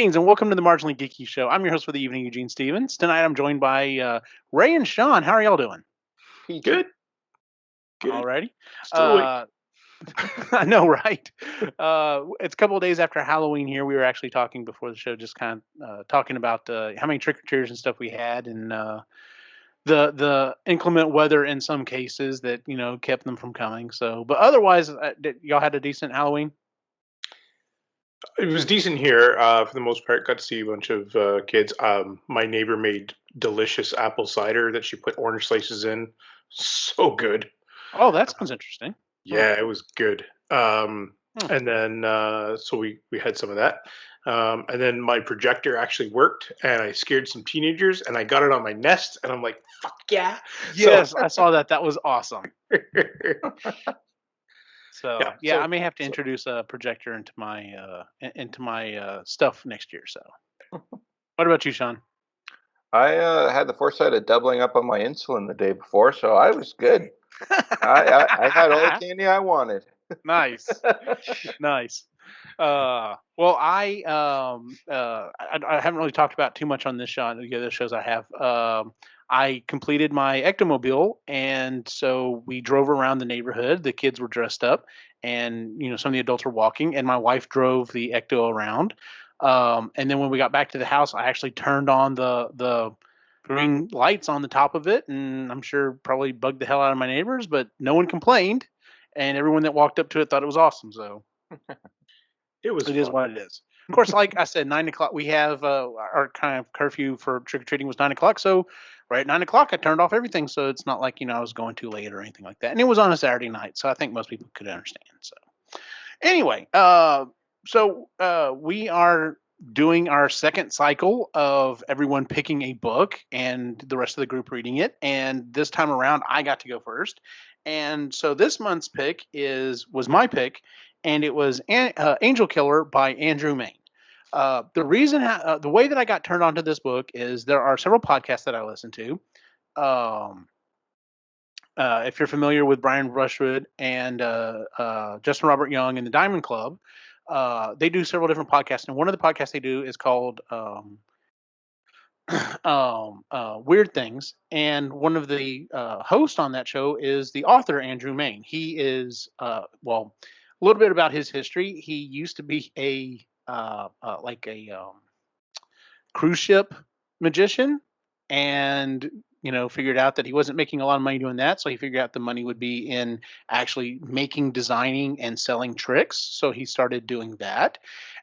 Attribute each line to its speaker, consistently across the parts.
Speaker 1: Greetings and welcome to the Marginally Geeky Show. I'm your host for the evening, Eugene Stevens. Tonight I'm joined by Ray and Sean. How are y'all doing?
Speaker 2: Peachy.
Speaker 3: Good.
Speaker 1: Alrighty.
Speaker 3: Still awake.
Speaker 1: I know, right? It's a couple of days after Halloween here. We were actually talking before the show, just kind of talking about how many trick-or-treaters and stuff we had and the inclement weather in some cases that, kept them from coming. So, but otherwise, y'all had a decent Halloween?
Speaker 3: It was decent here for the most part. Got to see a bunch of kids. My neighbor made delicious apple cider that she put orange slices in. So good.
Speaker 1: Oh, that sounds interesting.
Speaker 3: Yeah, it was good.
Speaker 1: Hmm.
Speaker 3: And then so we had some of that. And then my projector actually worked, and I scared some teenagers, and I got it on my Nest, and I'm like, "Fuck yeah!"
Speaker 1: Yes, I saw that. That was awesome.
Speaker 3: So
Speaker 1: So I may have to introduce a projector into my stuff next year. So, what about you, Sean?
Speaker 2: I had the foresight of doubling up on my insulin the day before, so I was good. I had all the candy I wanted.
Speaker 1: Nice. Well, I haven't really talked about too much on this show. The other shows I have. I completed my ectomobile, and so we drove around the neighborhood. The kids were dressed up, and some of the adults were walking, and my wife drove the ecto around. And then when we got back to the house, I actually turned on the green lights on the top of it, and I'm sure probably bugged the hell out of my neighbors, but no one complained, and everyone that walked up to it thought it was awesome. So
Speaker 3: it
Speaker 1: is what it is. Of course, like I said, 9 o'clock. We have our kind of curfew for trick or treating was 9 o'clock. So right at 9 o'clock, I turned off everything, so it's not like I was going too late or anything like that. And it was on a Saturday night, so I think most people could understand. So anyway, we are doing our second cycle of everyone picking a book and the rest of the group reading it. And this time around, I got to go first. And so this month's pick was my pick, and it was Angel Killer by Andrew Mayne. The reason, the way that I got turned on to this book is there are several podcasts that I listen to. If you're familiar with Brian Brushwood and Justin Robert Young and the Diamond Club, they do several different podcasts, and one of the podcasts they do is called Weird Things, and one of the hosts on that show is the author Andrew Mayne. He is a little bit about his history. He used to be a cruise ship magician, and figured out that he wasn't making a lot of money doing that, so he figured out the money would be in actually designing and selling tricks. So he started doing that,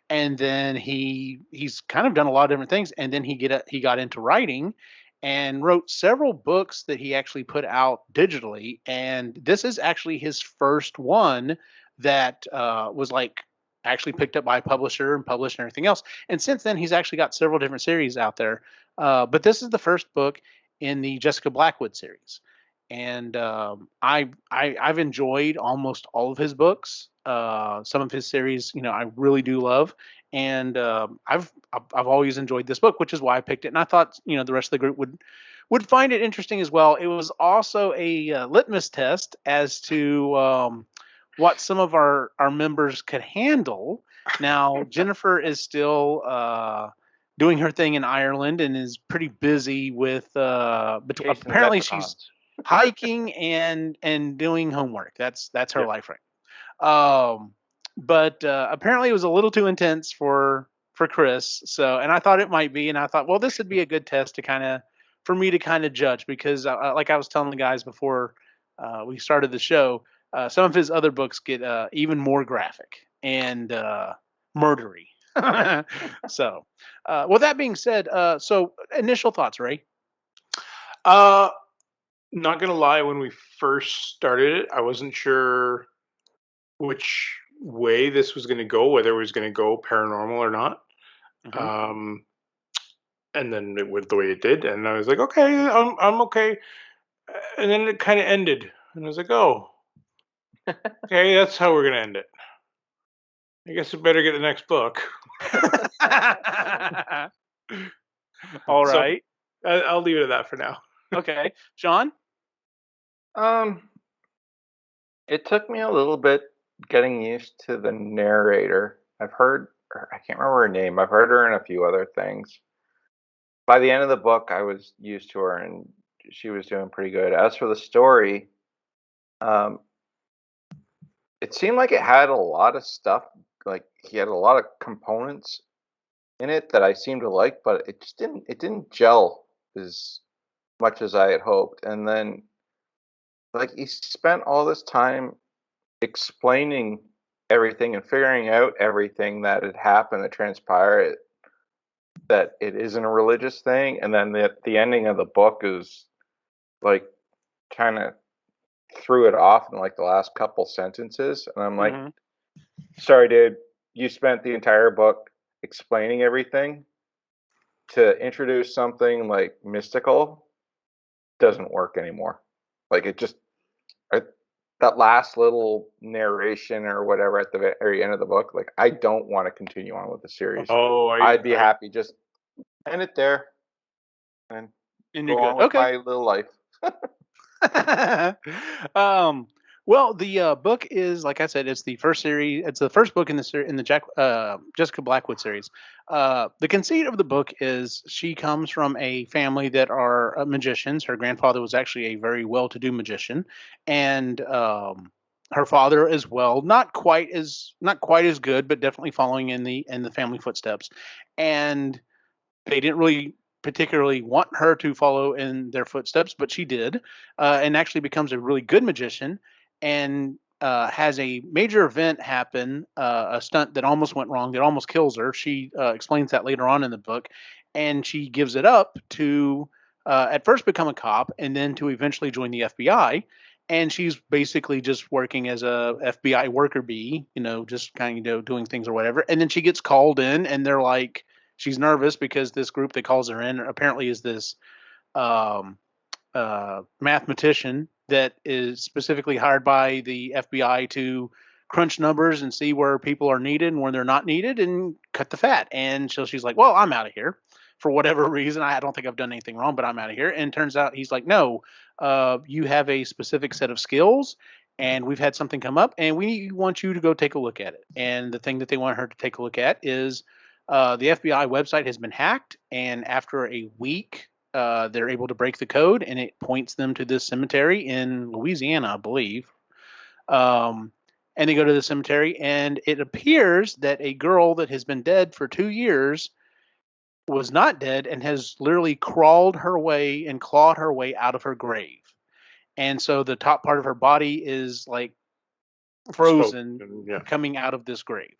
Speaker 1: and then he's kind of done a lot of different things, and then he got into writing and wrote several books that he actually put out digitally, and this is actually his first one that was actually picked up by a publisher and published and everything else. And since then, he's actually got several different series out there. But this is the first book in the Jessica Blackwood series, and I've enjoyed almost all of his books. Some of his series, I really do love, and I've always enjoyed this book, which is why I picked it. And I thought the rest of the group would find it interesting as well. It was also a litmus test as to what some of our members could handle. Now, Jennifer is still doing her thing in Ireland and is pretty busy with apparently she's hiking and doing homework. That's her life right. But apparently it was a little too intense for Chris. So, and I thought it might be, and I thought, well, this would be a good test for me to judge, because like I was telling the guys before we started the show, some of his other books get even more graphic and murdery. So, with that being said, so initial thoughts, Ray?
Speaker 3: Not gonna lie, when we first started it, I wasn't sure which way this was gonna go, whether it was gonna go paranormal or not. Mm-hmm. And then it went the way it did, and I was like, okay, I'm okay. And then it kind of ended, and I was like, oh, okay, that's how we're gonna end it. I guess we better get the next book.
Speaker 1: All right.
Speaker 3: So, I'll leave it at that for now.
Speaker 1: Okay. Sean?
Speaker 2: It took me a little bit getting used to the narrator. I've heard I can't remember her name. I've heard her in a few other things. By the end of the book, I was used to her, and she was doing pretty good. As for the story, um, it seemed like it had a lot of stuff. Like he had a lot of components in it that I seemed to like, but it just didn't. It didn't gel as much as I had hoped. And then, like, he spent all this time explaining everything and figuring out everything that had happened, that transpired, that it isn't a religious thing. And then the ending of the book is like kind of threw it off in like the last couple sentences. And I'm like,
Speaker 1: Mhm.
Speaker 2: sorry, dude, you spent the entire book explaining everything to introduce something like mystical doesn't work anymore. Like it just, I, that last little narration or whatever at the very end of the book, like I don't want to continue on with the series.
Speaker 3: Oh,
Speaker 2: I'd be happy just end it there and
Speaker 1: And you're
Speaker 2: go on
Speaker 1: good.
Speaker 2: with
Speaker 1: Okay.
Speaker 2: my little life.
Speaker 1: um, well, the book is, like I said, it's the first series. It's the first book in the Jessica Blackwood series. The conceit of the book is she comes from a family that are magicians. Her grandfather was actually a very well-to-do magician, and her father as well. Not quite as good, but definitely following in the family footsteps. And they didn't really particularly want her to follow in their footsteps, but she did, and actually becomes a really good magician, and has a major event happen, a stunt that almost went wrong, that almost kills her. She explains that later on in the book, and she gives it up to at first become a cop, and then to eventually join the FBI. And she's basically just working as a FBI worker bee, just kind of doing things or whatever. And then she gets called in, and they're like, she's nervous because this group that calls her in apparently is this um, mathematician that is specifically hired by the FBI to crunch numbers and see where people are needed and where they're not needed and cut the fat. And so she's like, well, I'm out of here for whatever reason. I don't think I've done anything wrong, but I'm out of here. And turns out he's like, no, you have a specific set of skills. And we've had something come up, and we want you to go take a look at it. And the thing that they want her to take a look at is the FBI website has been hacked, and after a week, they're able to break the code, and it points them to this cemetery in Louisiana, I believe. Um, and they go to the cemetery, and it appears that a girl that has been dead for 2 years was not dead and has literally crawled her way and clawed her way out of her grave. And so the top part of her body is like frozen
Speaker 3: Yeah.
Speaker 1: coming out of this grave.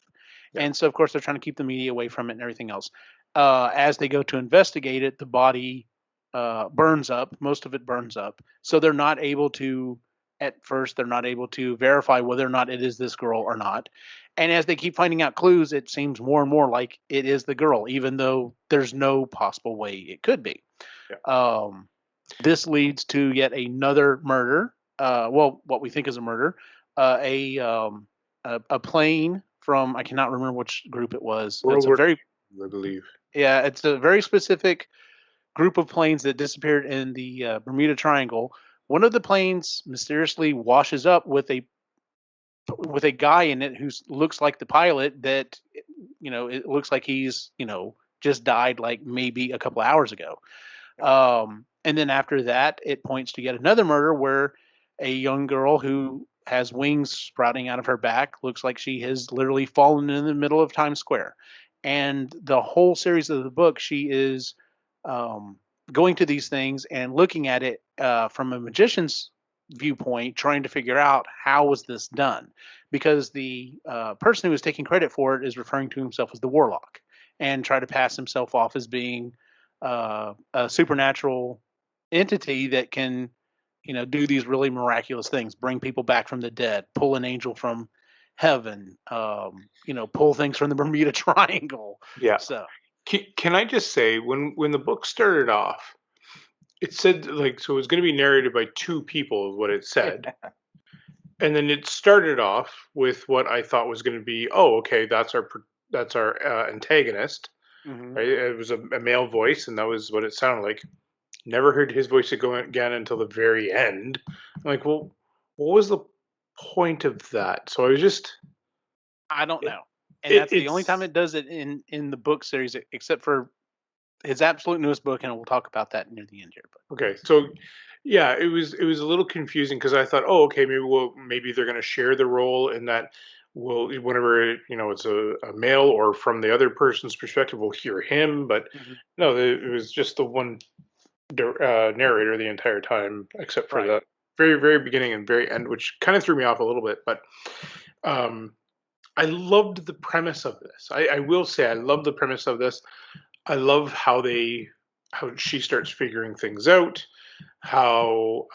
Speaker 3: Yeah.
Speaker 1: And so, of course, they're trying to keep the media away from it and everything else. As they go to investigate it, the body burns up. Most of it burns up. So they're not able to, at first, they're not able to verify whether or not it is this girl or not. And as they keep finding out clues, it seems more and more like it is the girl, even though there's no possible way it could be.
Speaker 3: Yeah.
Speaker 1: This leads to yet another murder. Well, what we think is a murder. A plane from, I cannot remember which group it was.
Speaker 3: World
Speaker 1: It's a
Speaker 3: War
Speaker 1: very
Speaker 3: II, I believe.
Speaker 1: Yeah, it's a very specific group of planes that disappeared in the Bermuda Triangle. One of the planes mysteriously washes up with a guy in it who looks like the pilot. That it looks like he's just died like maybe a couple of hours ago. And then after that, it points to yet another murder where a young girl who has wings sprouting out of her back looks like she has literally fallen in the middle of Times Square. And the whole series of the book, she is um, going to these things and looking at it from a magician's viewpoint, trying to figure out how was this done, because the person who is taking credit for it is referring to himself as the warlock and try to pass himself off as being a supernatural entity that can, do these really miraculous things, bring people back from the dead, pull an angel from heaven, pull things from the Bermuda Triangle.
Speaker 3: Yeah.
Speaker 1: So
Speaker 3: Can I just say, when the book started off, it said so it was going to be narrated by two people, is what it said. And then it started off with what I thought was going to be, oh, okay, that's our antagonist.
Speaker 1: mhm.
Speaker 3: Right? It was a male voice, and that was what it sounded like. Never heard his voice again until the very end. I'm like, well, what was the point of that? So I was just,
Speaker 1: I don't know. And that's the only time it does it in the book series, except for his absolute newest book, and we'll talk about that near the end here. But
Speaker 3: Okay, so yeah, it was a little confusing because I thought, oh, okay, maybe they're going to share the role in that whenever it's a male or from the other person's perspective, we'll hear him. But no, it was just the one narrator the entire time, except for the very very beginning and very end, which kind of threw me off a little bit. But I loved the premise of this. I will say I love the premise of this. I love how she starts figuring things out, how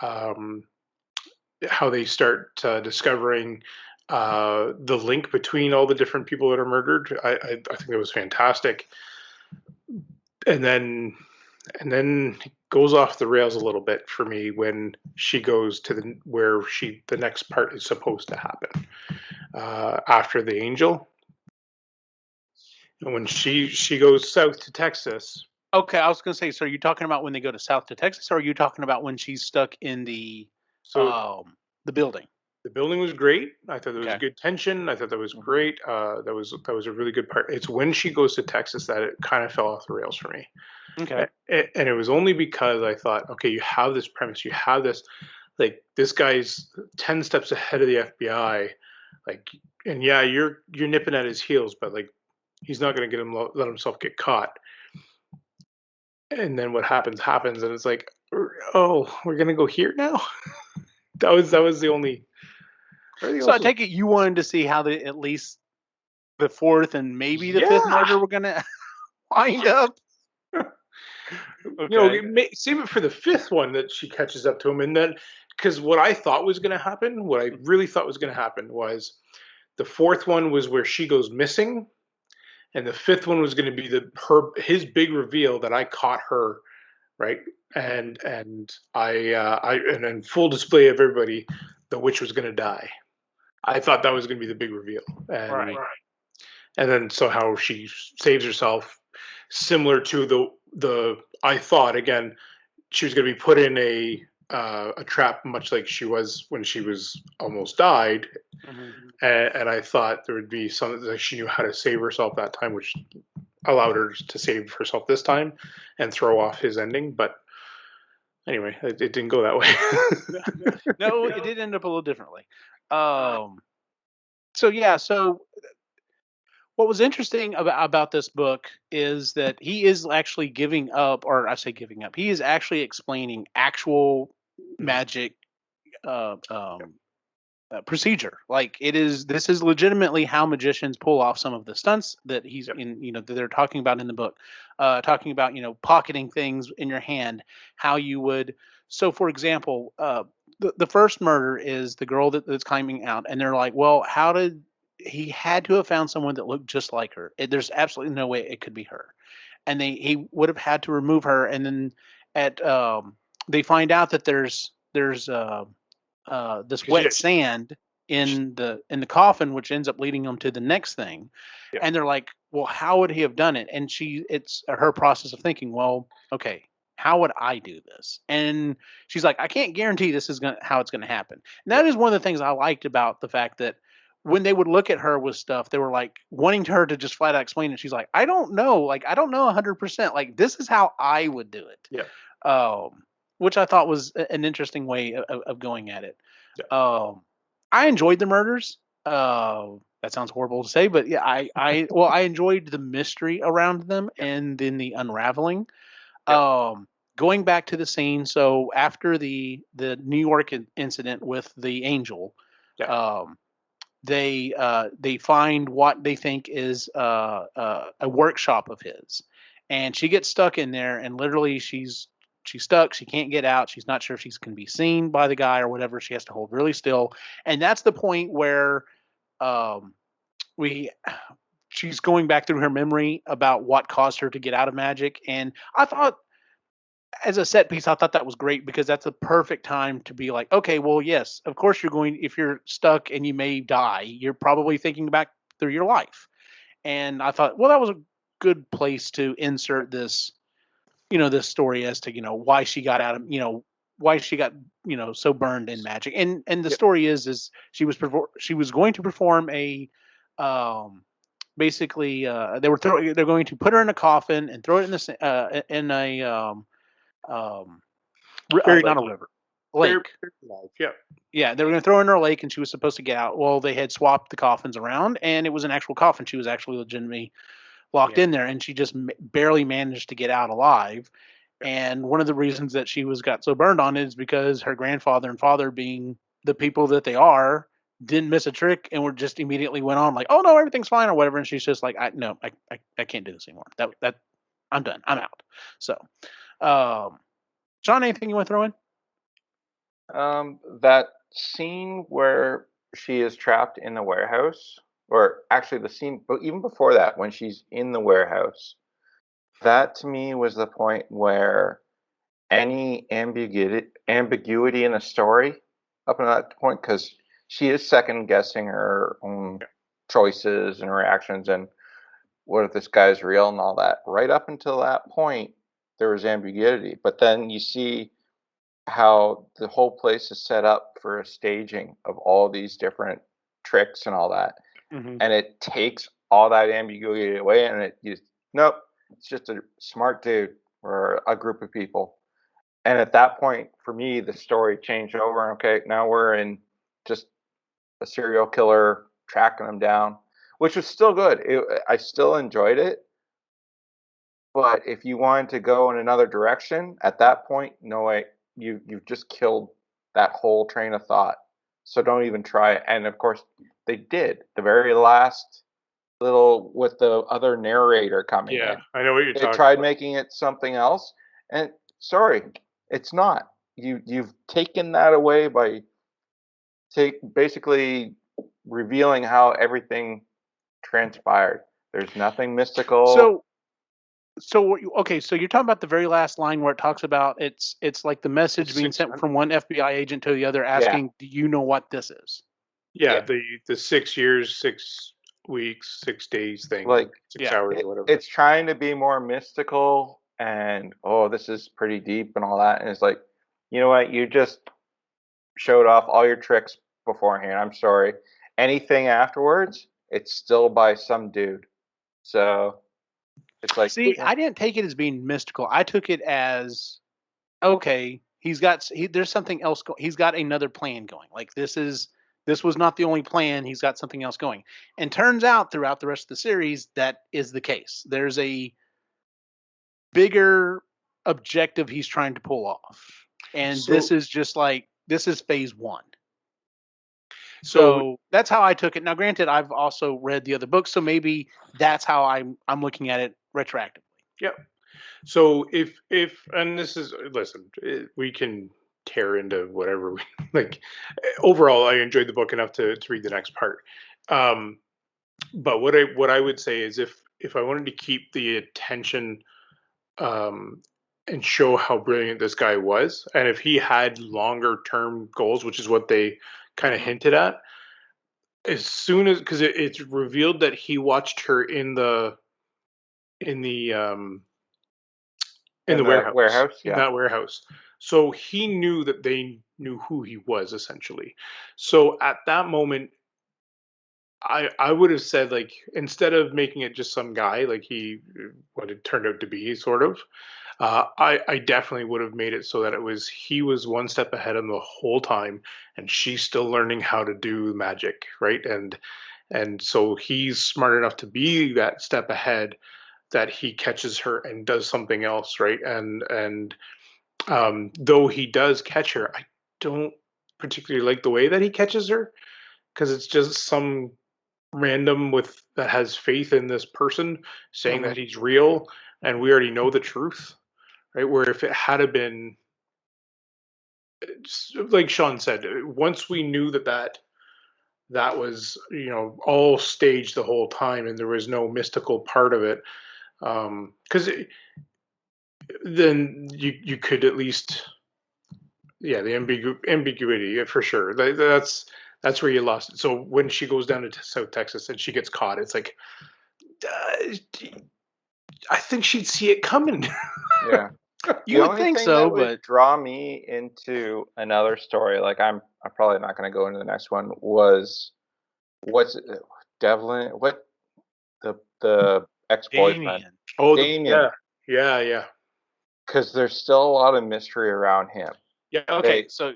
Speaker 3: they start discovering the link between all the different people that are murdered. I think that was fantastic. And then it goes off the rails a little bit for me when she goes to the next part is supposed to happen after the angel. And when she goes south to Texas.
Speaker 1: Okay, I was going to say, so are you talking about when they go to south to Texas, or are you talking about when she's stuck in the building?
Speaker 3: The building was great. I thought there was good tension. I thought that was great. That was a really good part. It's when she goes to Texas that it kind of fell off the rails for me.
Speaker 1: Okay.
Speaker 3: And it was only because I thought, okay, you have this premise, you have this, like, this guy's 10 steps ahead of the FBI, like, and yeah, you're nipping at his heels, but like, he's not going to let himself get caught. And then what happens, and it's like, oh, we're going to go here now. that was the only.
Speaker 1: So I take it you wanted to see how at least the fourth and maybe the fifth murder were going to wind up.
Speaker 3: Okay. Save it for the fifth one that she catches up to him, and then because what I thought was going to happen, what I really thought was going to happen was the fourth one was where she goes missing, and the fifth one was going to be his big reveal that I caught her, right? And in full display of everybody, the witch was going to die. I thought that was going to be the big reveal, and then so how she saves herself, similar to the I thought again she was going to be put in a trap, much like she was when she was almost died, and I thought there would be something like she knew how to save herself that time, which allowed her to save herself this time and throw off his ending, but. Anyway, it didn't go that way.
Speaker 1: No, it did end up a little differently. So what was interesting about this book is that he is actually giving up, or I say giving up, he is actually explaining actual magic procedure. Like this is legitimately how magicians pull off some of the stunts that he's that they're talking about in the book, talking about, pocketing things in your hand, how you would. So for example, the first murder is the girl that's climbing out, and they're like, well, how did he had to have found someone that looked just like her. There's absolutely no way it could be her. And he would have had to remove her. And then they find out that there's this wet sand in the coffin, which ends up leading them to the next thing. Yeah. And they're like, well, how would he have done it? And it's her process of thinking, well, okay, how would I do this? And she's like, I can't guarantee this is how it's going to happen. And that is one of the things I liked about the fact that when they would look at her with stuff, they were like wanting her to just flat out explain it. She's like, I don't know. Like, I don't know 100%. Like, this is how I would do it.
Speaker 3: Yeah.
Speaker 1: Which I thought was an interesting way of going at it. Yeah. I enjoyed the murders. That sounds horrible to say, but yeah, I enjoyed the mystery around them and then the unraveling. Yeah. Going back to the scene. So after the New York incident with the angel, they find what they think is a workshop of his, and she gets stuck in there, and literally she's stuck. She can't get out. She's not sure if she can be seen by the guy or whatever. She has to hold really still, and that's the point where she's going back through her memory about what caused her to get out of magic. And I thought, as a set piece, I thought that was great, because that's a perfect time to be like, okay, well, yes, of course if you're stuck and you may die, you're probably thinking back through your life. And I thought, well, that was a good place to insert this, this story as to, why she got out of, why she got, so burned in magic. And the story is she was going to perform a basically they're going to put her in a coffin and throw it in a
Speaker 3: Buried
Speaker 1: not a
Speaker 3: alive.
Speaker 1: river, lake.
Speaker 3: Buried alive. Yeah.
Speaker 1: Yeah, they were going to throw her in her lake, and she was supposed to get out. Well, they had swapped the coffins around, and it was an actual coffin. She was actually legitimately locked in there, and she just barely managed to get out alive. And one of the reasons that she got so burned on it is because her grandfather and father, being the people that they are, didn't miss a trick and were just immediately went on like, oh no, everything's fine or whatever. And she's just like, I can't do this anymore. That I'm done. I'm out. So, John, anything you want to throw in?
Speaker 2: That scene where she is trapped in the warehouse, or actually the scene, but even before that, when she's in the warehouse, that to me was the point where any ambiguity in a story up until that point, because she is second guessing her own choices and her actions, and what if this guy's real and all that. Right up until that point, there was ambiguity, but then you see how the whole place is set up for a staging of all these different tricks and all that, and it takes all that ambiguity away, and nope, it's just a smart dude or a group of people. And at that point, for me, the story changed over. Okay, now we're in just a serial killer tracking them down, which was still good. I still enjoyed it. But if you wanted to go in another direction, at that point, no way. You've just killed that whole train of thought. So don't even try it. And of course, they did. The very last little with the other narrator coming in.
Speaker 3: I know what you're
Speaker 2: They
Speaker 3: talking
Speaker 2: tried
Speaker 3: about.
Speaker 2: making it something else, and sorry, it's not. You've taken that away by basically revealing how everything transpired. There's nothing mystical.
Speaker 1: Okay, so you're talking about the very last line where it talks about it's like the message being sent from one FBI agent to the other asking, do you know what this is?
Speaker 3: Yeah. The 6 years, 6 weeks, 6 days thing,
Speaker 2: Like
Speaker 3: 6 hours or whatever.
Speaker 2: it's trying to be more mystical and this is pretty deep and all that, and it's like, you know what, you just showed off all your tricks beforehand. I'm sorry. Anything afterwards, it's still by some dude. So it's like,
Speaker 1: see, I didn't take it as being mystical. I took it as, okay, there's something else going. He's got another plan going. Like this was not the only plan. He's got something else going. And turns out throughout the rest of the series that is the case. There's a bigger objective he's trying to pull off. And this is just like, this is phase one. So that's how I took it. Now, granted, I've also read the other books, so maybe that's how I'm looking at it retroactively.
Speaker 3: Yep. So if and this is, listen, we can tear into whatever we like. Overall, I enjoyed the book enough to read the next part. But what I would say is if I wanted to keep the attention and show how brilliant this guy was, and if he had longer term goals, which is what they kind of hinted at, as soon as, because it's revealed that he watched her in the warehouse, in that warehouse. So he knew that they knew who he was, essentially. So at that moment, I would have said, like, instead of making it just some guy like what it turned out to be, sort of, I definitely would have made it so that he was one step ahead of him the whole time, and she's still learning how to do magic, right? And so he's smart enough to be that step ahead, that he catches her and does something else, right? And though he does catch her, I don't particularly like the way that he catches her, because it's just some random that has faith in this person saying that he's real, and we already know the truth, right? Where if it had been, like Sean said, once we knew that was, all staged the whole time, and there was no mystical part of it, because then you could at least, the ambiguity, for sure. That's where you lost it. So when she goes down to South Texas and she gets caught, it's like, I think she'd see it coming.
Speaker 2: Yeah.
Speaker 1: You would think so, but
Speaker 2: would draw me into another story, like I'm probably not going to go into the next one, was what's Devlin, what the the ex-boyfriend.
Speaker 1: Damien.
Speaker 3: Oh,
Speaker 2: Damien.
Speaker 3: yeah.
Speaker 2: Because there's still a lot of mystery around him.
Speaker 3: Yeah.
Speaker 1: Okay, so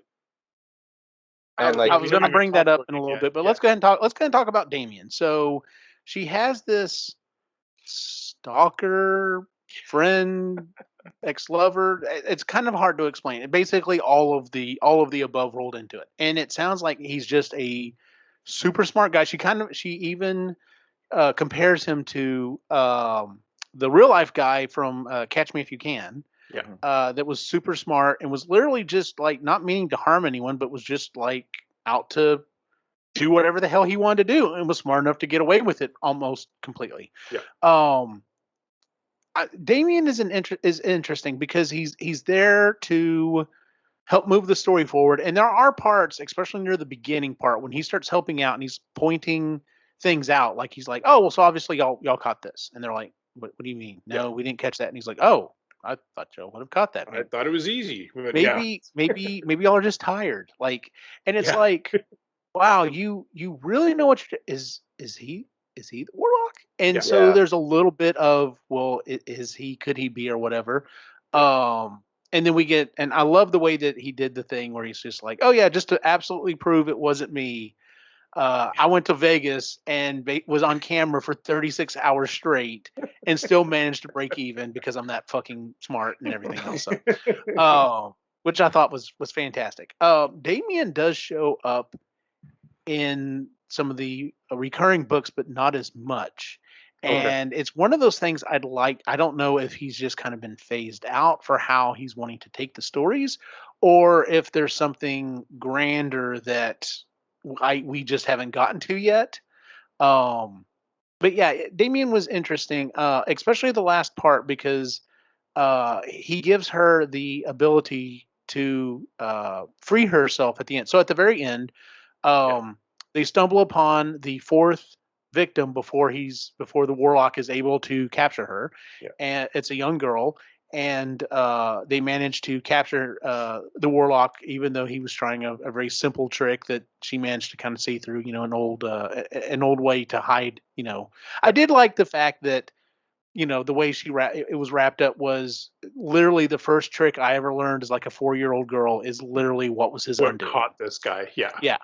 Speaker 2: And
Speaker 1: I
Speaker 2: like
Speaker 1: was going to bring that up in a little bit, but let's go ahead and talk. Let's go ahead and talk about Damien. So she has this stalker friend, ex-lover. It's kind of hard to explain. Basically, all of the above rolled into it, and it sounds like he's just a super smart guy. She even compares him to the real life guy from Catch Me If You Can.
Speaker 3: Yeah.
Speaker 1: That was super smart and was literally just like not meaning to harm anyone, but was just like out to do whatever the hell he wanted to do and was smart enough to get away with it almost completely.
Speaker 3: Yeah.
Speaker 1: Damien is interesting because he's there to help move the story forward, and there are parts, especially near the beginning part, when he starts helping out and he's pointing things out, like he's like, "Oh, well, so obviously y'all caught this," and they're like, "What do you mean? No, we didn't catch that." And he's like, "Oh, I thought y'all would have caught that.
Speaker 3: I thought it was easy. But
Speaker 1: Maybe y'all are just tired." Like, and it's like, wow, you really know what is he the warlock? And so there's a little bit of, well, is he, could he be, or whatever. And then we get, and I love the way that he did the thing where he's just like, oh yeah, just to absolutely prove it wasn't me. I went to Vegas and was on camera for 36 hours straight and still managed to break even because I'm that fucking smart and everything else. So, which I thought was fantastic. Damien does show up in some of the recurring books, but not as much. And it's one of those things I don't know if he's just kind of been phased out for how he's wanting to take the stories, or if there's something grander that we just haven't gotten to yet. But yeah, Damien was interesting, especially the last part, because he gives her the ability to free herself at the end. So at the very end, they stumble upon the fourth victim before the warlock is able to capture her, and it's a young girl. And they managed to capture the warlock, even though he was trying a very simple trick that she managed to kind of see through. An old way to hide. I did like the fact that the way it was wrapped up was literally the first trick I ever learned as like a 4-year-old girl is literally what was his undoing.
Speaker 3: Caught this guy. Yeah.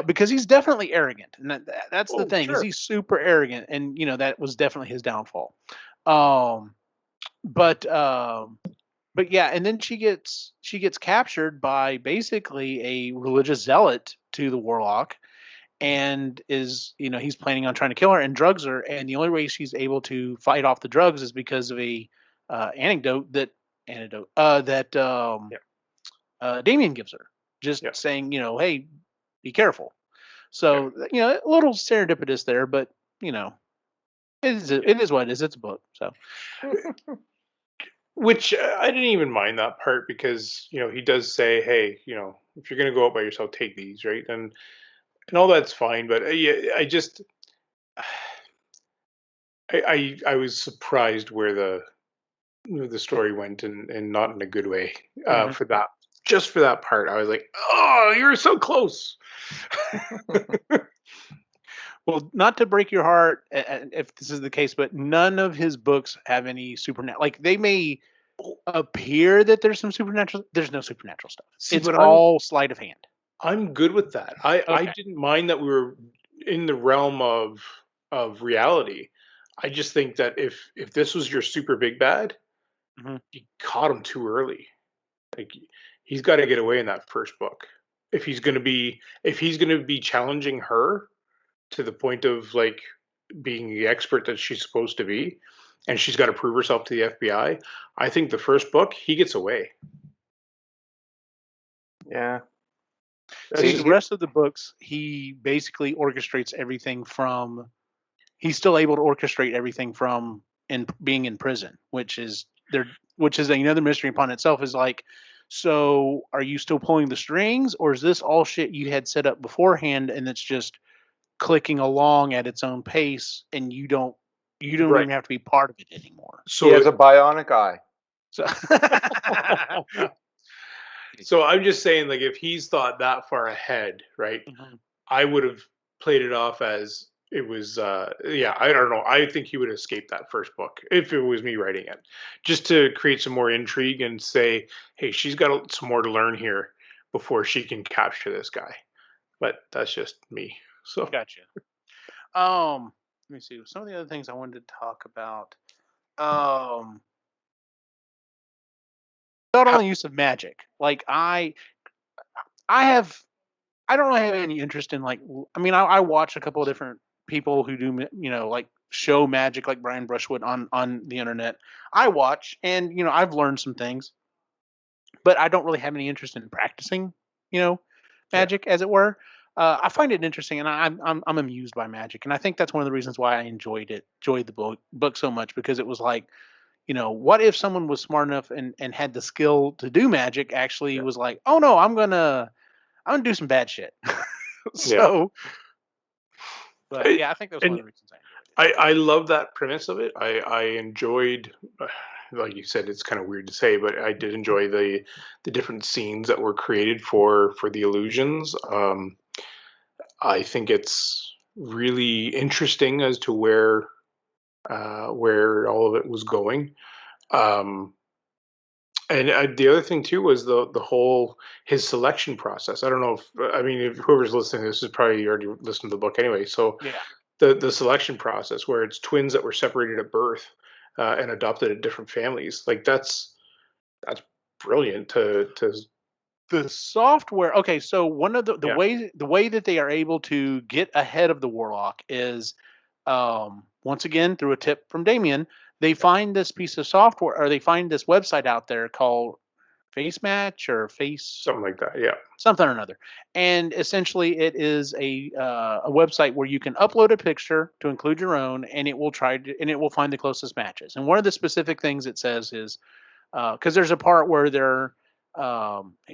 Speaker 1: Because he's definitely arrogant, and that's the thing. Sure. Is he's super arrogant, and that was definitely his downfall. But yeah, and then she gets captured by basically a religious zealot to the warlock, and is he's planning on trying to kill her and drugs her, and the only way she's able to fight off the drugs is because of a antidote that Damien gives her, just saying hey, be careful. So a little serendipitous there, but it is what it is. It's a book, so.
Speaker 3: Which I didn't even mind that part, because he does say, hey, if you're gonna go out by yourself, take these, right? And all that's fine, but I just I was surprised where the story went, and not in a good way. For that, just for that part, I was like, oh, you're so close.
Speaker 1: Well, not to break your heart if this is the case, but none of his books have any supernatural. Like, they may appear that there's some supernatural. There's no supernatural stuff. It's all sleight of hand.
Speaker 3: I'm good with that. I didn't mind that we were in the realm of reality. I just think that if this was your super big bad, you caught him too early. Like, he's got to get away in that first book. If he's gonna be challenging her to the point of like being the expert that she's supposed to be, and she's got to prove herself to the FBI, I think the first book he gets away.
Speaker 2: Yeah.
Speaker 1: See, the rest of the books, he basically orchestrates everything from. He's still able to orchestrate everything from being in prison, which is another mystery upon itself. Is like, so are you still pulling the strings, or is this all shit you had set up beforehand, and it's just clicking along at its own pace, and you don't even have to be part of it anymore?
Speaker 2: So he has a bionic eye.
Speaker 1: So.
Speaker 3: So I'm just saying, like, if he's thought that far ahead, right? I would have played it off as it was yeah, I don't know. I think he would escape that first book if it was me writing it, just to create some more intrigue and say, hey, she's got some more to learn here before she can capture this guy. But that's just me. So
Speaker 1: Gotcha. Let me see. Some of the other things I wanted to talk about. Not
Speaker 3: how,
Speaker 1: only use of magic. Like I don't really have any interest in like. I mean, I watch a couple of different people who do like show magic, like Brian Brushwood on the internet. I watch, and I've learned some things, but I don't really have any interest in practicing,
Speaker 3: yeah,
Speaker 1: magic as it were. I find it interesting, and I'm amused by magic, and I think that's one of the reasons why I enjoyed the book so much, because it was like, what if someone was smart enough and had the skill to do magic, actually
Speaker 3: yeah,
Speaker 1: was like, oh no, I'm gonna do some bad shit.
Speaker 3: yeah.
Speaker 1: So, but
Speaker 3: I,
Speaker 1: yeah, I think that was one of
Speaker 3: and
Speaker 1: the reasons I enjoyed it.
Speaker 3: I love that premise of it. I enjoyed, like you said, it's kind of weird to say, but I did enjoy the different scenes that were created for the illusions. I think it's really interesting as to where all of it was going. Um, and the other thing too was the whole his selection process. I don't know if I mean if whoever's listening to this is probably already listened to the book anyway. So
Speaker 1: Yeah.
Speaker 3: the selection process where it's twins that were separated at birth and adopted at different families, like that's brilliant to
Speaker 1: The software. Okay, so one of the
Speaker 3: yeah,
Speaker 1: way that they are able to get ahead of the warlock is, once again through a tip from Damien. They find this piece of software, or they find this website out there called Face Match or Face
Speaker 3: something like that. Yeah,
Speaker 1: something or another, and essentially it is a website where you can upload a picture to include your own, and it will find the closest matches. And one of the specific things it says is, because there's a part where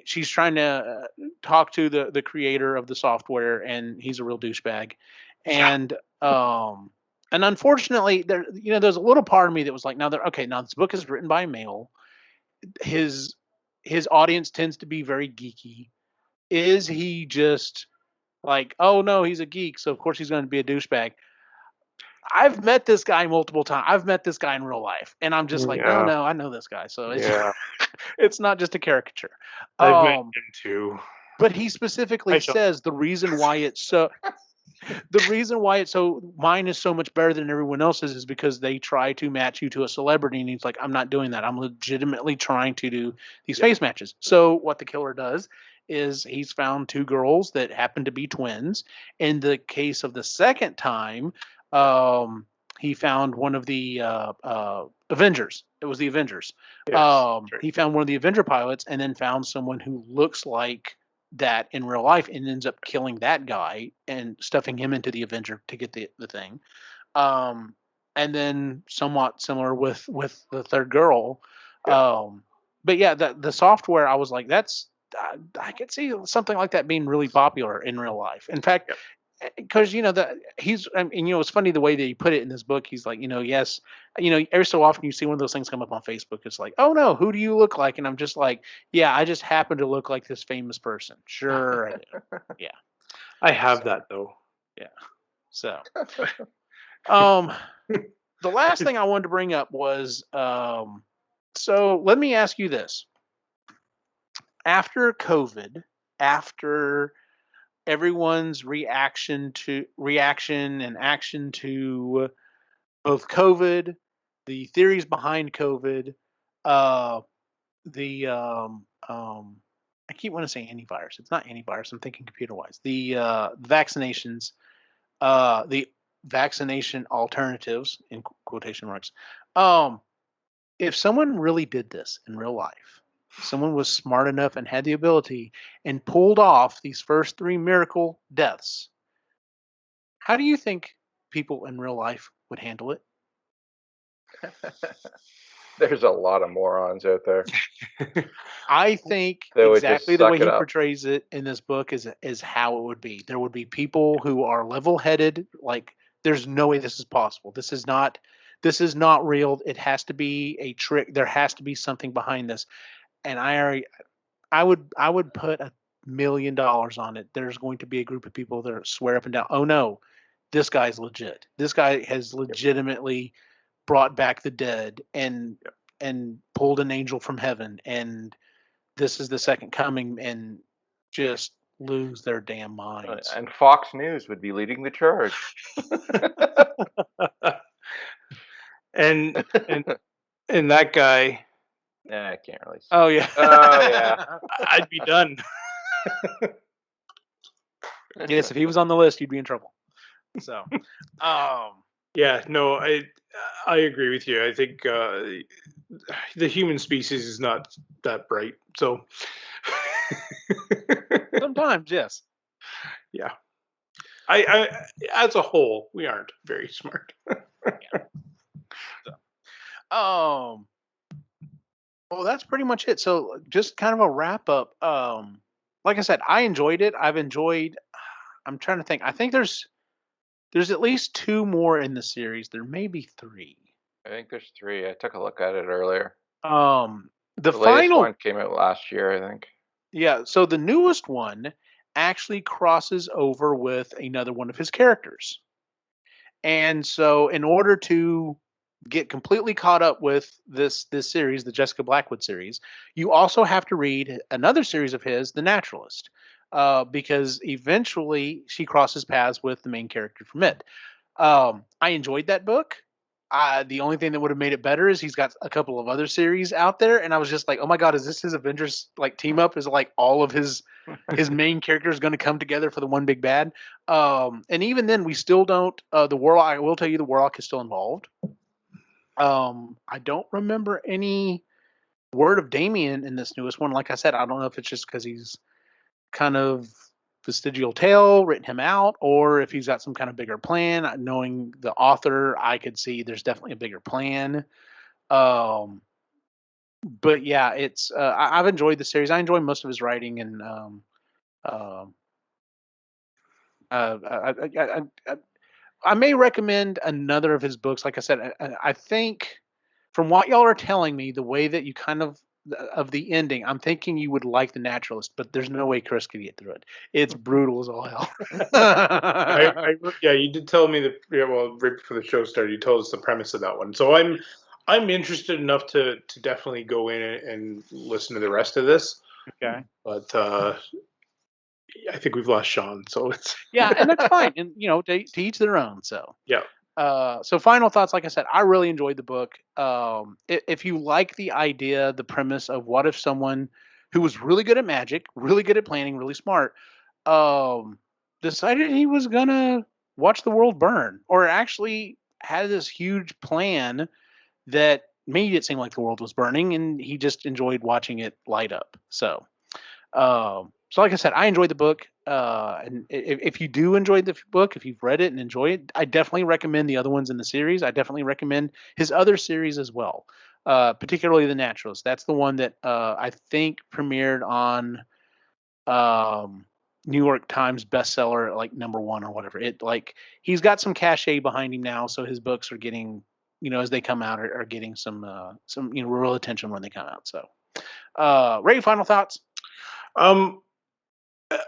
Speaker 1: she's trying to talk to the creator of the software, and he's a real douchebag,
Speaker 3: yeah,
Speaker 1: and unfortunately there's a little part of me that was like, now this book is written by a male. his his audience tends to be very geeky. Is he just like, oh no, he's a geek, so of course he's going to be a douchebag? I've met this guy multiple times. I've met this guy in real life, and I'm just like, no,
Speaker 3: yeah,
Speaker 1: no, I know this guy, so it's
Speaker 3: yeah.
Speaker 1: it's not just a caricature.
Speaker 3: I've met
Speaker 1: Um,
Speaker 3: him too.
Speaker 1: but he specifically
Speaker 3: I shall.
Speaker 1: says the reason why it's so mine is so much better than everyone else's is because they try to match you to a celebrity, and he's like, I'm not doing that. I'm legitimately trying to do these
Speaker 3: Yeah,
Speaker 1: face matches. So what the killer does is he's found two girls that happen to be twins. In the case of the second time, he found one of the Avengers. It was the Avengers.
Speaker 3: yes, that's right.
Speaker 1: He found one of the Avenger pilots, and then found someone who looks like that in real life, and ends up killing that guy and stuffing him into the Avenger to get the thing. Um, and then somewhat similar with the third girl.
Speaker 3: Yeah,
Speaker 1: But yeah, the software, I was like, I could see something like that being really popular in real life. In fact,
Speaker 3: yeah,
Speaker 1: because that he's, and it's funny the way that he put it in this book. He's like, yes, every so often you see one of those things come up on Facebook. It's like, oh no, who do you look like? And I'm just like, yeah, I just happen to look like this famous person. Sure, I do. Yeah.
Speaker 3: I have
Speaker 1: So
Speaker 3: that though.
Speaker 1: yeah. So um, the last thing I wanted to bring up was, so let me ask you this: after COVID, after everyone's reaction and action to both COVID, the theories behind COVID, uh, the I keep wanting to say antivirus. It's not antivirus. I'm thinking computer wise. The vaccinations, the vaccination alternatives in quotation marks. Um, if someone really did this in real life, someone was smart enough and had the ability and pulled off these first three miracle deaths, how do you think people in real life would handle it?
Speaker 2: There's a lot of morons out there
Speaker 1: I think
Speaker 2: that would
Speaker 1: exactly
Speaker 2: just
Speaker 1: the way
Speaker 2: suck it
Speaker 1: he
Speaker 2: up.
Speaker 1: portrays it in this book is how it would be. There would be people who are level-headed, like there's no way this is possible. This is not real. It has to be a trick. There has to be something behind this. And I would put $1 million on it. There's going to be a group of people that swear up and down, oh no, this guy's legit. This guy has legitimately brought back the dead and pulled an angel from heaven, and this is the second coming, and just lose their damn minds.
Speaker 2: And Fox News would be leading the charge.
Speaker 3: and that guy.
Speaker 2: Yeah, I can't really.
Speaker 1: Oh yeah.
Speaker 2: Oh yeah.
Speaker 3: I'd be done.
Speaker 1: Yes, if he was on the list, you'd be in trouble. So,
Speaker 3: yeah, no, I agree with you. I think the human species is not that bright. So
Speaker 1: sometimes, yes.
Speaker 3: Yeah, I as a whole, we aren't very smart.
Speaker 1: Well, that's pretty much it. So, just kind of a wrap up. Like I said, I enjoyed it. I'm trying to think. I think there's at least 2 more in the series. There may be 3.
Speaker 2: I think there's 3. I took a look at it earlier.
Speaker 1: The
Speaker 2: latest
Speaker 1: final
Speaker 2: one came out last year, I think.
Speaker 1: Yeah, so the newest one actually crosses over with another one of his characters. And so in order to get completely caught up with this series, the Jessica Blackwood series, you also have to read another series of his, The Naturalist, because eventually she crosses paths with the main character from it. I enjoyed that book. The only thing that would have made it better is he's got a couple of other series out there, and I was just like, oh my god, is this his Avengers like team up? Is like all of his main characters going to come together for the one big bad? And even then, we still don't. The Warlock. I will tell you, the Warlock is still involved. I don't remember any word of Damien in this newest one. Like I said, I don't know if it's just because he's kind of vestigial tale written him out, or if he's got some kind of bigger plan. Knowing the author, I could see there's definitely a bigger plan. But yeah, it's I've enjoyed the series. I enjoy most of his writing, and I may recommend another of his books. Like I said, I think from what y'all are telling me, the way that you kind of the ending, I'm thinking you would like The Naturalist, but there's no way Chris could get through it. It's brutal as all hell.
Speaker 3: Yeah, you did tell me that. Yeah, well, right before the show started, you told us the premise of that one. So I'm interested enough to definitely go in and listen to the rest of this.
Speaker 1: Okay.
Speaker 3: But I think we've lost Sean, so it's
Speaker 1: yeah, and that's fine. And to each their own. So
Speaker 3: yeah.
Speaker 1: So final thoughts. Like I said, I really enjoyed the book. If you like the idea, the premise of what if someone who was really good at magic, really good at planning, really smart, decided he was gonna watch the world burn, or actually had this huge plan that made it seem like the world was burning, and he just enjoyed watching it light up. So like I said, I enjoyed the book. And if you do enjoy the book, if you've read it and enjoy it, I definitely recommend the other ones in the series. I definitely recommend his other series as well, particularly The Naturalist. That's the one that I think premiered on New York Times bestseller, like #1 or whatever. He's got some cachet behind him now, so his books are getting, as they come out, are getting some real attention when they come out. So, Ray, final thoughts?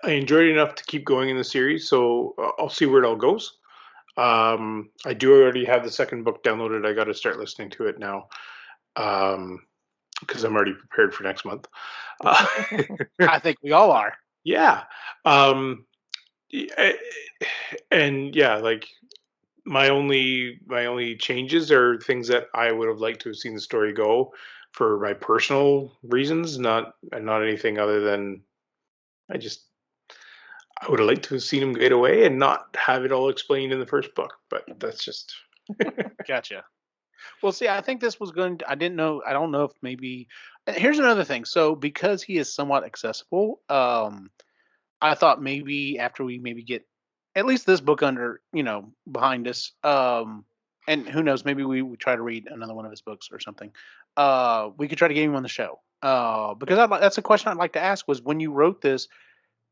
Speaker 3: I enjoyed it enough to keep going in the series, so I'll see where it all goes. I do already have the second book downloaded. I got to start listening to it now, because I'm already prepared for next month.
Speaker 1: I think we all are.
Speaker 3: Yeah. And yeah, like my only changes are things that I would have liked to have seen the story go for my personal reasons, not anything other than I would have liked to have seen him get away and not have it all explained in the first book, but that's just
Speaker 1: Gotcha. Well, see, I think this was going to, I didn't know, I don't know if maybe, here's another thing. So because he is somewhat accessible, I thought maybe after we maybe get at least this book under, behind us, and who knows, maybe we try to read another one of his books or something. We could try to get him on the show. Because that's a question I'd like to ask was, when you wrote this,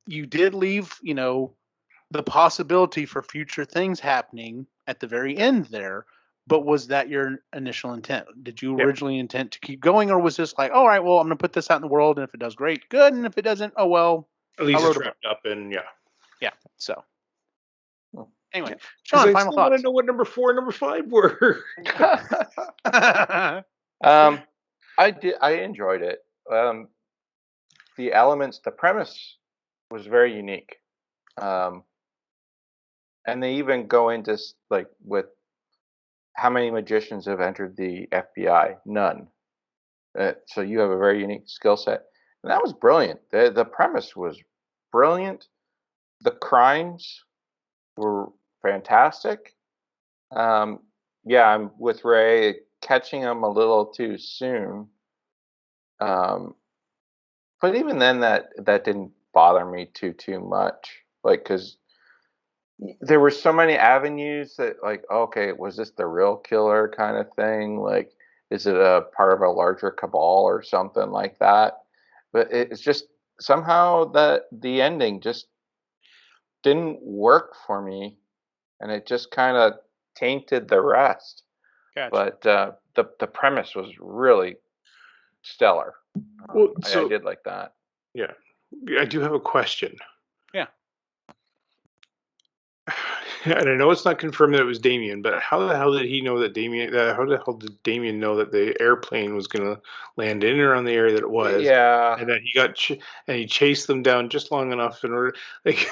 Speaker 1: you did leave, the possibility for future things happening at the very end there. But was that your initial intent? Did you originally intend to keep going, or was this like, all right, well, I'm going to put this out in the world, and if it does, great, good, and if it doesn't, oh well.
Speaker 3: at least it's wrapped up, and yeah.
Speaker 1: So. Anyway,
Speaker 3: Because
Speaker 1: Sean,
Speaker 3: I
Speaker 1: final
Speaker 3: still want to
Speaker 1: thoughts.
Speaker 3: know what number 4 and number 5 were.
Speaker 2: I enjoyed it. The elements, the premise was very unique. And they even go into like with how many magicians have entered the FBI? None. So you have a very unique skill set, and that was brilliant. The premise was brilliant. The crimes were fantastic. Yeah, I'm with Ray. Catching them a little too soon. But even then, that didn't bother me too much. Like, because there were so many avenues that, like, okay, was this the real killer kind of thing? Like, is it a part of a larger cabal or something like that? But it's just somehow that the ending just didn't work for me, and it just kind of tainted the rest.
Speaker 1: Gotcha.
Speaker 2: But the premise was really stellar.
Speaker 3: Well,
Speaker 2: I did like that.
Speaker 3: Yeah, I do have a question.
Speaker 1: Yeah.
Speaker 3: And I know it's not confirmed that it was Damien, but how the hell did he know that Damien? How the hell did Damien know that the airplane was going to land in or on the area that it was?
Speaker 2: Yeah,
Speaker 3: And that he got and he chased them down just long enough in order, like.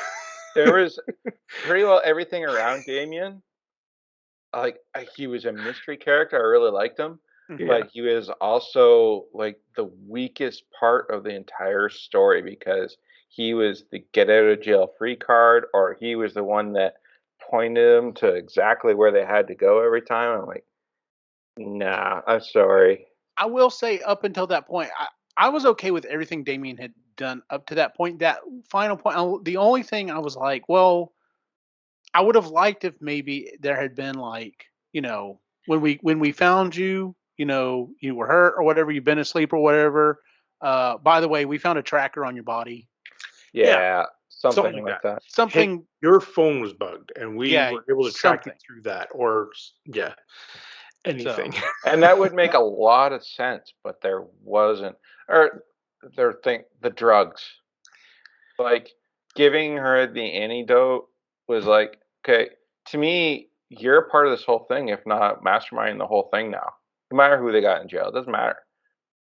Speaker 2: there was pretty well everything around Damien. Like, he was a mystery character. I really liked him,
Speaker 3: Yeah.
Speaker 2: but he was also like the weakest part of the entire story because he was the get out of jail free card, or he was the one that pointed them to exactly where they had to go every time. I'm like, nah, I'm sorry.
Speaker 1: I will say, up until that point, I was okay with everything Damien had done up to that point. That final point, the only thing I was like, well, I would have liked if maybe there had been like, when we found you, you were hurt or whatever, you've been asleep or whatever. By the way, we found a tracker on your body.
Speaker 2: Yeah, something
Speaker 3: Something
Speaker 2: like
Speaker 3: like
Speaker 2: that.
Speaker 1: Something,
Speaker 3: Hey, your phone was bugged, and we
Speaker 1: yeah,
Speaker 3: were able to track
Speaker 1: something.
Speaker 3: it through that, or anything.
Speaker 1: So,
Speaker 2: And that would make a lot of sense, but there wasn't. Or the drugs. Like, giving her the antidote was like, okay, to me, you're a part of this whole thing, if not masterminding the whole thing now. No matter who they got in jail, it doesn't matter.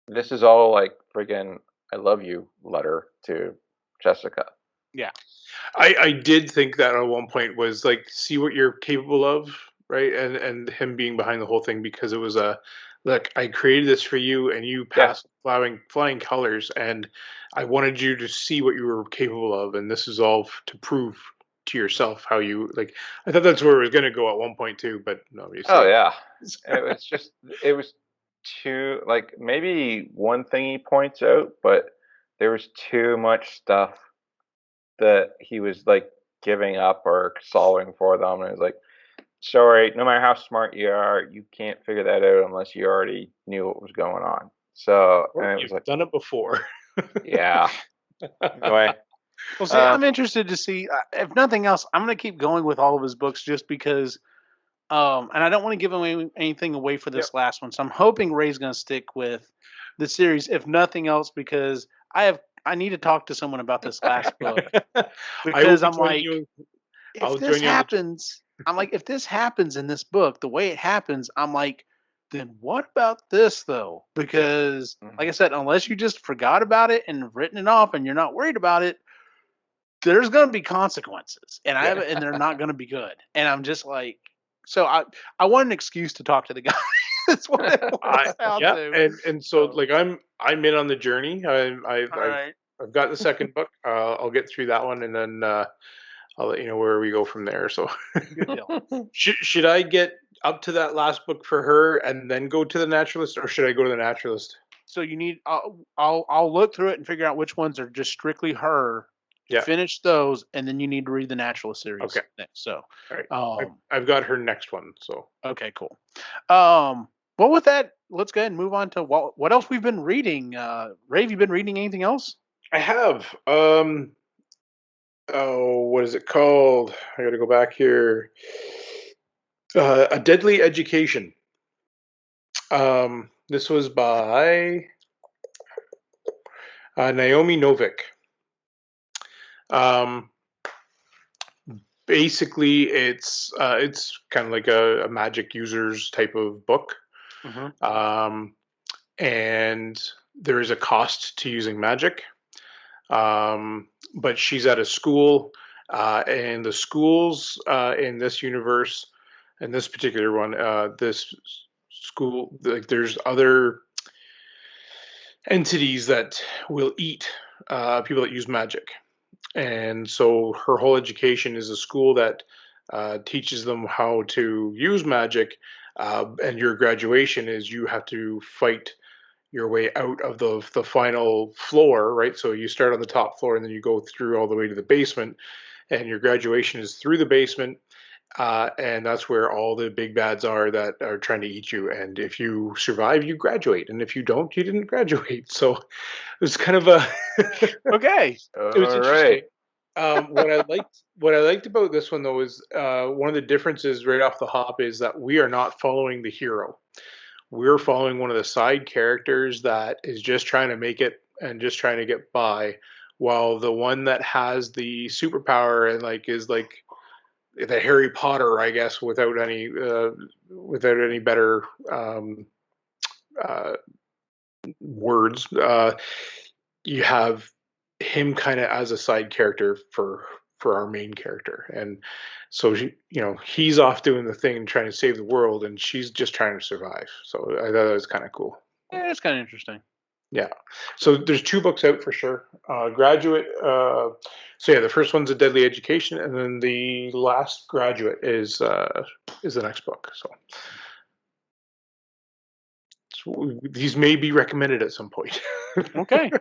Speaker 2: This is all like friggin' I love you letter to Jessica.
Speaker 1: yeah.
Speaker 3: I did think that at one point was like, see what you're capable of, right? And him being behind the whole thing, because it was a, look, I created this for you, and you
Speaker 2: Yeah.
Speaker 3: passed flying colors, and I wanted you to see what you were capable of, and this is all to prove to yourself how you like. I thought that's where it was going to go at one point too, but obviously.
Speaker 2: Oh yeah. It was too, like, maybe one thing he points out, but there was too much stuff that he was like giving up or solving for them, and it was like, sorry, no matter how smart you are, you can't figure that out unless you already knew what was going on. So,
Speaker 3: Well,
Speaker 2: and it was
Speaker 3: you've
Speaker 2: like,
Speaker 3: done it before.
Speaker 2: yeah. Anyway,
Speaker 1: Well, see, I'm interested to see, if nothing else, I'm going to keep going with all of his books just because, and I don't want to give anything away for this last one. So I'm hoping Ray's going to stick with the series, if nothing else, because I need to talk to someone about this last book because I'm like, if this happens, if this happens in this book, the way it happens, I'm like, then what about this though? Because, like I said, unless you just forgot about it and written it off and you're not worried about it, there's going to be consequences, and and they're not going to be good. And I'm just like, so I want an excuse to talk to the guy. That's what it boils down to.
Speaker 3: And so like I'm in on the journey. I've got the second book. I'll get through that one, and then I'll let you know where we go from there. So
Speaker 1: Good deal.
Speaker 3: should I get up to that last book for her and then go to the naturalist, or should I go to the naturalist?
Speaker 1: So you need, I'll look through it and figure out which ones are just strictly her.
Speaker 3: Yeah.
Speaker 1: Finish those, and then you need to read the naturalist series.
Speaker 3: Okay.
Speaker 1: Next. So,
Speaker 3: all right. I've got her next one. So
Speaker 1: okay, cool. Well, with that, let's go ahead and move on to what else we've been reading. Ray, have you been reading anything else?
Speaker 3: I have. Oh, what is it called? I got to go back here. A Deadly Education. This was by Naomi Novik. basically it's kind of like a magic users type of book.
Speaker 1: Mm-hmm.
Speaker 3: And there is a cost to using magic. But she's at a school, and the schools in this universe, in this particular one, this school, like there's other entities that will eat people that use magic. And so her whole education is a school that teaches them how to use magic. And your graduation is you have to fight your way out of the final floor, right? So you start on the top floor and then you go through all the way to the basement, and your graduation is through the basement. And that's where all the big bads are that are trying to eat you. And if you survive, you graduate, and if you don't, you didn't graduate. So it was kind of a
Speaker 1: Okay.
Speaker 3: it was
Speaker 2: All
Speaker 3: interesting.
Speaker 2: right.
Speaker 3: What I liked about this one though is one of the differences right off the hop is that we are not following the hero. We're following one of the side characters that is just trying to make it and just trying to get by, while the one that has the superpower and like is like the Harry Potter, I guess, without any better uh, words. You have him kind of as a side character for our main character, and so he's off doing the thing and trying to save the world, and she's just trying to survive. So I thought that was kind of cool.
Speaker 1: Yeah, it's kind of interesting.
Speaker 3: Yeah. So there's 2 books out for sure. Graduate. So yeah, the first one's A Deadly Education, and then the last Graduate is the next book. So these may be recommended at some point.
Speaker 1: Okay.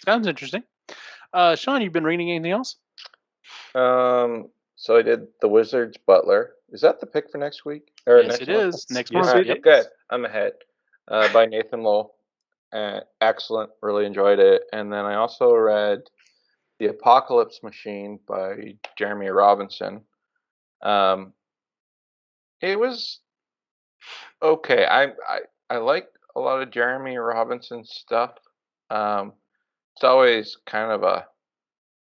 Speaker 1: Sounds interesting. Sean, you've been reading anything else?
Speaker 2: So I did The Wizard's Butler. Is that the pick for next week or
Speaker 1: Yes,
Speaker 2: next
Speaker 1: it
Speaker 2: month?
Speaker 1: is. Next
Speaker 3: Yes,
Speaker 1: month.
Speaker 3: it
Speaker 1: Yep.
Speaker 3: is.
Speaker 2: Good. I'm ahead. By Nathan Lowell. Excellent. Really enjoyed it. And then I also read The Apocalypse Machine by Jeremy Robinson. It was okay. I like a lot of Jeremy Robinson's stuff. It's always kind of a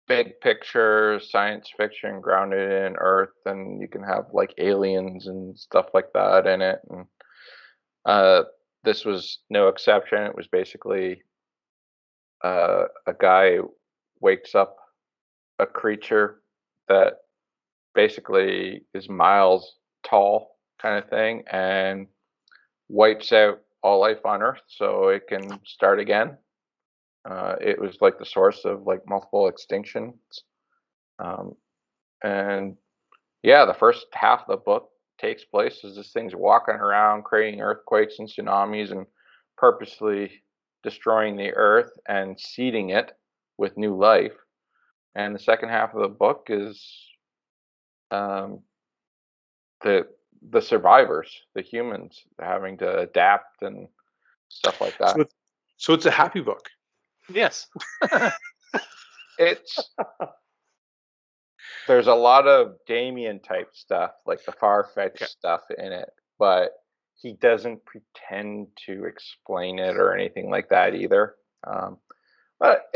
Speaker 2: big picture science fiction grounded in Earth, and you can have like aliens and stuff like that in it. And this was no exception. It was basically a guy wakes up a creature that basically is miles tall, kind of thing, and wipes out all life on Earth so it can start again. It was like the source of like multiple extinctions. Um, and yeah, the first half of the book takes place as this thing's walking around creating earthquakes and tsunamis and purposely destroying the earth and seeding it with new life. And the second half of the book is um, the survivors, the humans, having to adapt and stuff like that.
Speaker 3: So it's a happy book.
Speaker 1: Yes.
Speaker 2: It's there's a lot of Damien type stuff, like the far-fetched stuff in it, but he doesn't pretend to explain it or anything like that either. But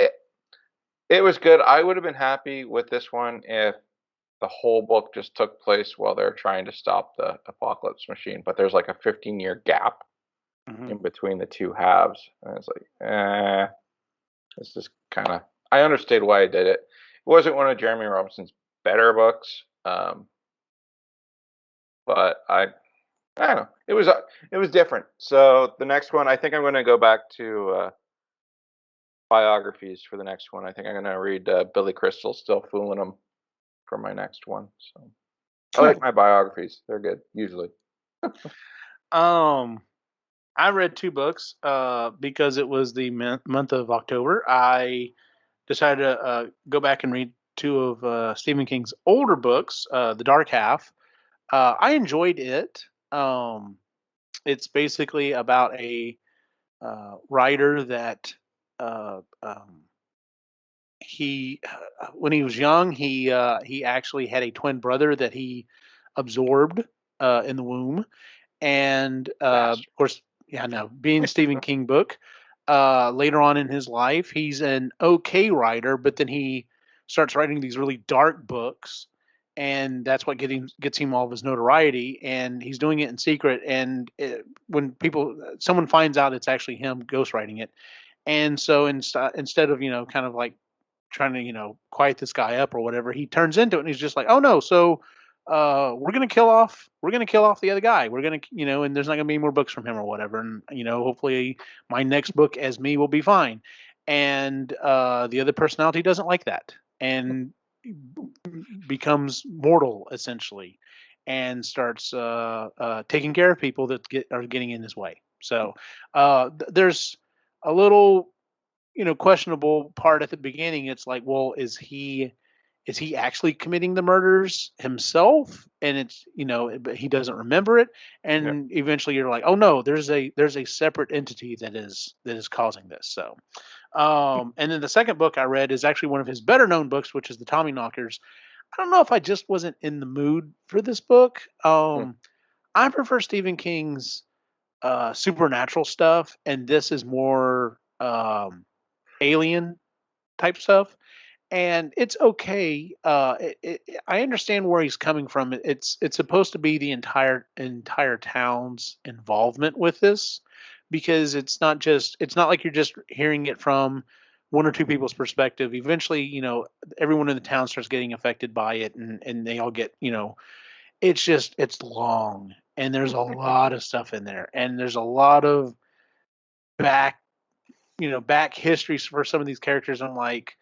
Speaker 2: it was good. I would have been happy with this one if the whole book just took place while they're trying to stop the apocalypse machine, but there's like a 15-year gap in between the two halves, and it's like, it's just kind of. I understood why I did it. It wasn't one of Jeremy Robinson's better books, but I don't know. It was different. So the next one, I think I'm going to go back to biographies for the next one. I think I'm going to read Billy Crystal, Still Fooling 'Em, for my next one. So I like my biographies; they're good usually.
Speaker 1: I read 2 books because it was the month of October. I decided to go back and read 2 of Stephen King's older books, The Dark Half. I enjoyed it. It's basically about a writer that he, when he was young, he actually had a twin brother that he absorbed in the womb, and of course, yeah, no, being Stephen King book. Later on in his life, he's an okay writer, but then he starts writing these really dark books, and that's what gets him all of his notoriety. And he's doing it in secret. And when someone finds out it's actually him ghostwriting it, and so instead of kind of like trying to quiet this guy up or whatever, he turns into it and he's just like, oh no, so we're gonna kill off the other guy. We're gonna and there's not gonna be any more books from him or whatever. And hopefully my next book as me will be fine. And the other personality doesn't like that and becomes mortal essentially, and starts taking care of people that are getting in his way. So there's a little questionable part at the beginning. It's like, well, is he actually committing the murders himself? And it's but he doesn't remember it. And eventually you're like, oh no, there's a separate entity that is causing this. So and then the second book I read is actually one of his better known books, which is the Tommy Knockers. I don't know if I just wasn't in the mood for this book. I prefer Stephen King's supernatural stuff, and this is more alien type stuff. And it's okay. I understand where he's coming from. It's supposed to be the entire town's involvement with this, because it's not like you're just hearing it from one or two people's perspective. Eventually, everyone in the town starts getting affected by it, and they all get, it's long, and there's a lot of stuff in there, and there's a lot of back history for some of these characters. I'm like,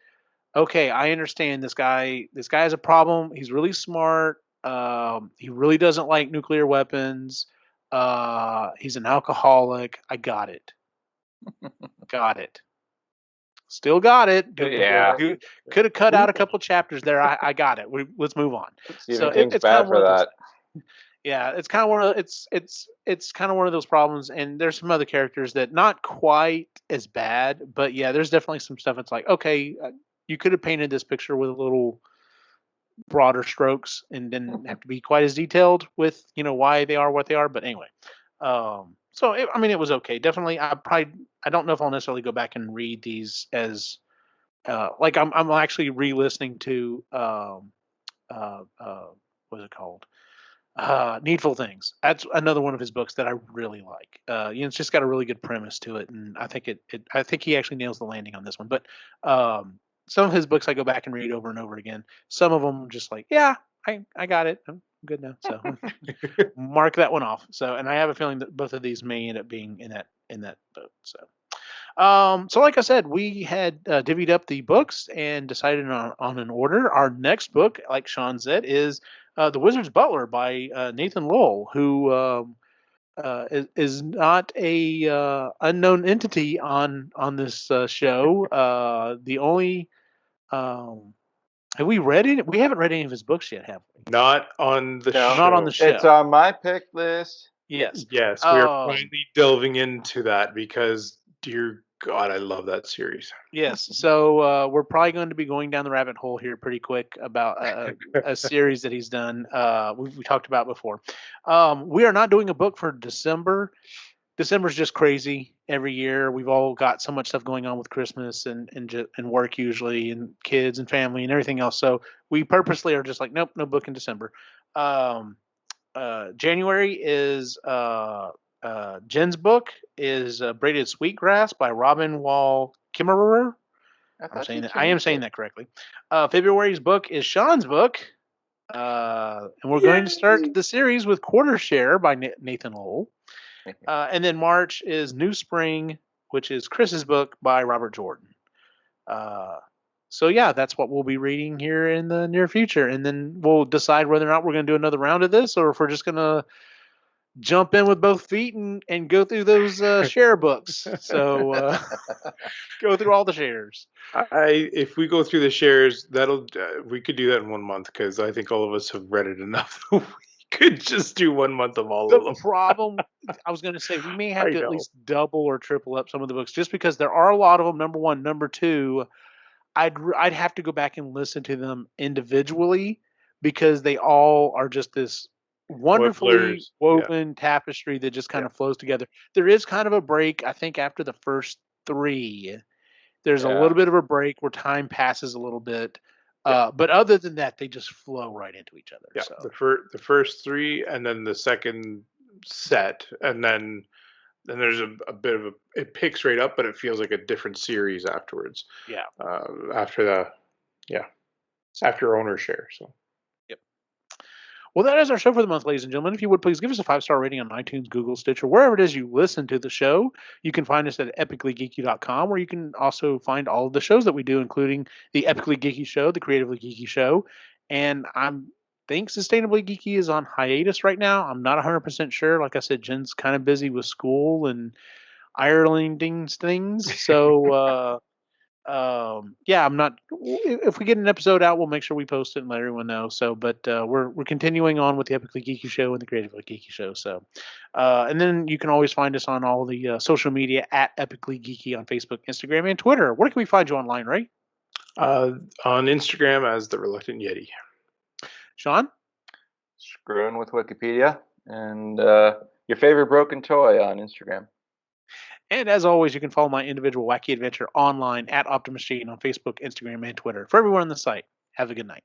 Speaker 1: okay, I understand this guy. This guy has a problem. He's really smart. He really doesn't like nuclear weapons. He's an alcoholic. I got it. Got it. Still got it.
Speaker 2: Yeah.
Speaker 1: Could have cut out a couple chapters there. I got it. Let's move on.
Speaker 2: Stephen King's bad for that.
Speaker 1: Yeah, it's kind of one of it's kind of one of those problems. And there's some other characters that not quite as bad, but yeah, there's definitely some stuff. It's like, okay, you could have painted this picture with a little broader strokes and didn't have to be quite as detailed with why they are what they are. But anyway, so it was okay. Definitely, I don't know if I'll necessarily go back and read these as like I'm actually re-listening to what's it called? Needful Things. That's another one of his books that I really like. It's just got a really good premise to it, and I think I think he actually nails the landing on this one. But some of his books I go back and read over and over again. Some of them just like, yeah, I got it. I'm good now. So mark that one off. So, and I have a feeling that both of these may end up being in that boat. So. So like I said, we had divvied up the books and decided on an order. Our next book, like Sean said, is The Wizard's Butler by Nathan Lowell, who is not a unknown entity on this show. The only have we read it? We haven't read any of his books yet, have we?
Speaker 3: Not on the show.
Speaker 1: Not on the show.
Speaker 2: It's on my pick list.
Speaker 1: Yes.
Speaker 3: Yes, we are finally delving into that because, dear God, I love that series.
Speaker 1: Yes. So we're probably going to be going down the rabbit hole here pretty quick about a series that he's done. We talked about before. We are not doing a book for December. December's just crazy every year. We've all got so much stuff going on with Christmas and work usually, and kids and family and everything else. So we purposely are just like, nope, no book in December. January is Jen's book is Braided Sweetgrass by Robin Wall Kimmerer. I am saying that correctly. February's book is Sean's book. And we're going to start the series with Quarter Share by Nathan Lowell. And then March is New Spring, which is Chris's book by Robert Jordan. So yeah, that's what we'll be reading here in the near future. And then we'll decide whether or not we're going to do another round of this, or if we're just going to jump in with both feet and go through those share books. So go through all the shares.
Speaker 3: If we go through the shares, we could do that in 1 month, because I think all of us have read it enough. We could just do 1 month of all of them.
Speaker 1: The problem, I was going to say, we may have to at least double or triple up some of the books, just because there are a lot of them. Number one. Number two, I'd have to go back and listen to them individually, because they all are just this wonderfully woven tapestry that just kind of flows together. There is kind of a break, I think, after the first three. There's a little bit of a break where time passes a little bit. But other than that, they just flow right into each other.
Speaker 3: Yeah,
Speaker 1: So.
Speaker 3: the first three, and then the second set, and then there's a bit of it picks right up, but it feels like a different series afterwards.
Speaker 1: Yeah.
Speaker 3: After after owner share. So.
Speaker 1: Yep. Well, that is our show for the month, ladies and gentlemen. If you would please give us a 5-star rating on iTunes, Google, Stitcher, wherever it is you listen to the show. You can find us at epicallygeeky.com, where you can also find all of the shows that we do, including the Epically Geeky Show, the Creatively Geeky Show, and I think Sustainably Geeky is on hiatus right now. I'm not 100% sure. Like I said, Jen's kind of busy with school and ironing things, so yeah, I'm not. If we get an episode out, we'll make sure we post it and let everyone know. So, but we're continuing on with the Epically Geeky Show and the Creatively Geeky Show. So, and then you can always find us on all the social media at Epically Geeky on Facebook, Instagram, and Twitter. Where can we find you online, Ray?
Speaker 3: On Instagram as the Reluctant Yeti.
Speaker 1: Sean?
Speaker 2: Screwing with Wikipedia, and your favorite broken toy on Instagram.
Speaker 1: And as always, you can follow my individual wacky adventure online at Optimus Gene on Facebook, Instagram, and Twitter. For everyone on the site, have a good night.